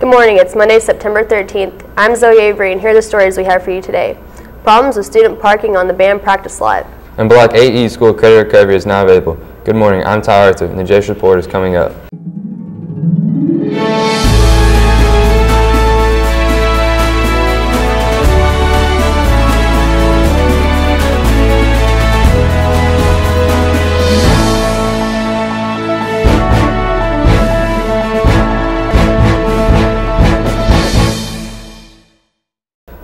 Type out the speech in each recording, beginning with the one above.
Good morning, it's Monday, September 13th. I'm Zoe Avery, and here are the stories we have for you today. Problems with student parking on the band practice lot. And Block 8E School Credit Recovery is now available. Good morning, I'm Ty Arthur, and the JS Report is coming up.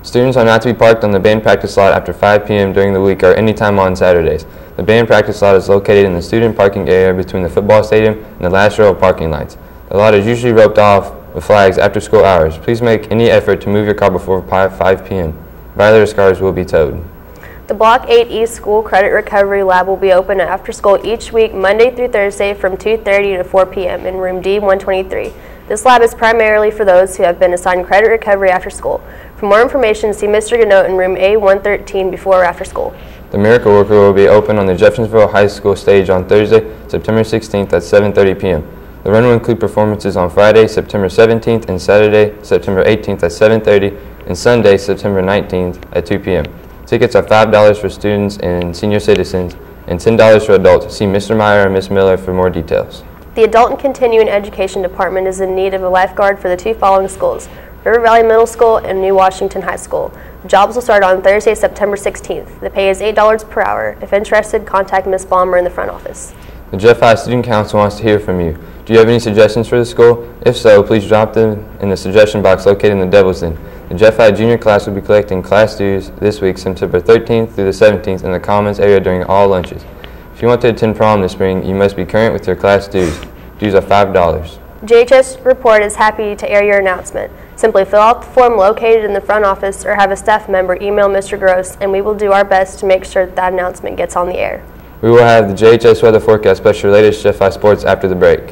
Students are not to be parked on the band practice lot after 5 p.m. during the week or anytime on Saturdays. The band practice lot is located in the student parking area between the football stadium and the last row of parking lights. The lot is usually roped off with flags after school hours. Please make any effort to move your car before 5 p.m. Violators' cars will be towed. The Block 8E School Credit Recovery Lab will be open after school each week, Monday through Thursday from 2:30 to 4 p.m. in room D123. This lab is primarily for those who have been assigned credit recovery after school. For more information, see Mr. Gannot in room A113 before or after school. The Miracle Worker will be open on the Jeffersonville High School stage on Thursday, September 16th at 7:30 p.m. The run will include performances on Friday, September 17th and Saturday, September 18th at 7:30 and Sunday, September 19th at 2 p.m. Tickets are $5 for students and senior citizens and $10 for adults. See Mr. Meyer or Ms. Miller for more details. The Adult and Continuing Education Department is in need of a lifeguard for the two following schools, River Valley Middle School and New Washington High School. Jobs will start on Thursday, September 16th. The pay is $8 per hour. If interested, contact Ms. Balmer in the front office. The Jeff High Student Council wants to hear from you. Do you have any suggestions for the school? If so, please drop them in the suggestion box located in the Devil's Den. The Jeff High Junior class will be collecting class dues this week, September 13th through the 17th in the Commons area during all lunches. If you want to attend prom this spring, you must be current with your class dues. Dues are $5. JHS Report is happy to air your announcement. Simply fill out the form located in the front office or have a staff member email Mr. Gross, and we will do our best to make sure that announcement gets on the air. We will have the JHS weather forecast plus your latest Jeff High sports after the break.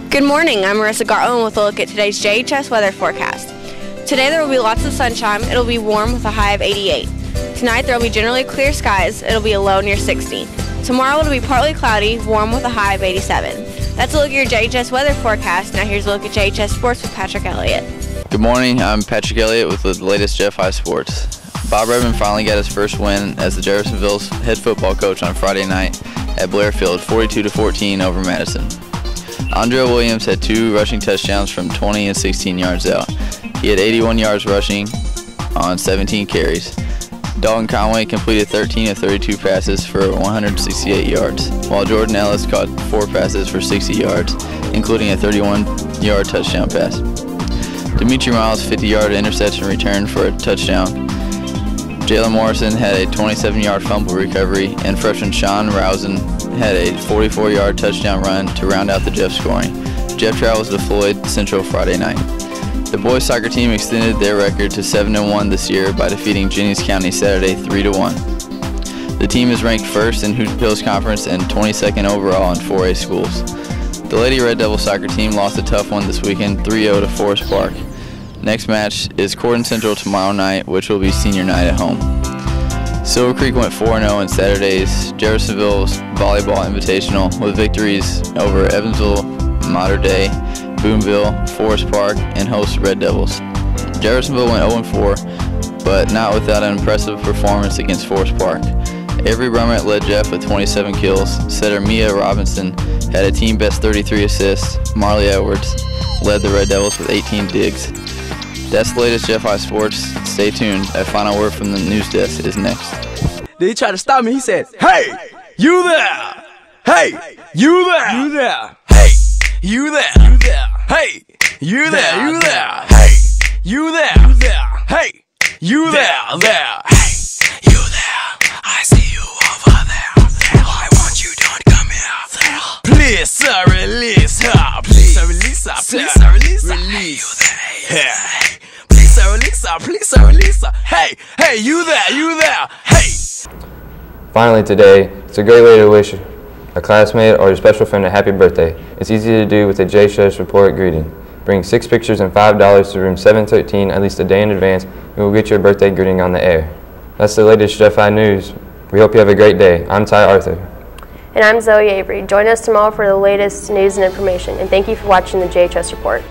Good morning, I'm Marissa Garland with a look at today's JHS weather forecast. Today there will be lots of sunshine. It'll be warm with a high of 88. Tonight there will be generally clear skies. It'll be a low near 60. Tomorrow it'll be partly cloudy, warm with a high of 87. That's a look at your JHS weather forecast. Now here's a look at JHS sports with Patrick Elliott. Good morning, I'm Patrick Elliott with the latest Jeff High sports. Bob Redmond finally got his first win as the Jeffersonville's head football coach on Friday night at Blair Field, 42-14 over Madison. Andrea Williams had 2 rushing touchdowns from 20 and 16 yards out. He had 81 yards rushing on 17 carries. Dalton Conway completed 13 of 32 passes for 168 yards, while Jordan Ellis caught 4 passes for 60 yards, including a 31-yard touchdown pass. Demetri Miles' 50-yard interception return for a touchdown. Jalen Morrison had a 27-yard fumble recovery, and freshman Sean Rosen had a 44-yard touchdown run to round out the Jeff scoring. Jeff travels to Floyd Central Friday night. The boys soccer team extended their record to 7-1 this year by defeating Jennings County Saturday 3-1. The team is ranked first in Hoosier Hills Conference and 22nd overall in 4A schools. The Lady Red Devil soccer team lost a tough one this weekend, 3-0 to Forest Park. Next match is Corden Central tomorrow night, which will be senior night at home. Silver Creek went 4-0 in Saturday's Jeffersonville's Volleyball Invitational with victories over Evansville, Mater Dei, Boonville, Forest Park, and host Red Devils. Jeffersonville went 0-4, but not without an impressive performance against Forest Park. Avery Brummett led Jeff with 27 kills. Setter Mia Robinson had a team best 33 assists. Marley Edwards led the Red Devils with 18 digs. That's the latest Jeff High Sports. Stay tuned. A final word from the news desk is next. Then he tried to stop me. He said, "Hey, you there? Hey, you there? You there? Hey, you there? You there? Hey, you there? You there? Hey, you there? You there? Hey, you there? There? Hey, you there? I see you over there. I want you to come here. There. Please, sir, release her. Please, sir, release her. Please, sir, release her. Release. Hey, please, sir, release her. Please, sir, release her. Hey, hey, you there? You there? Hey." Finally today, it's a great way to wish a classmate or your special friend a happy birthday. It's easy to do with a JSHS Report greeting. Bring 6 pictures and $5 to room 713 at least a day in advance, and we'll get your birthday greeting on the air. That's the latest Jeff High news. We hope you have a great day. I'm Ty Arthur. And I'm Zoe Avery. Join us tomorrow for the latest news and information, and thank you for watching the JHS Report.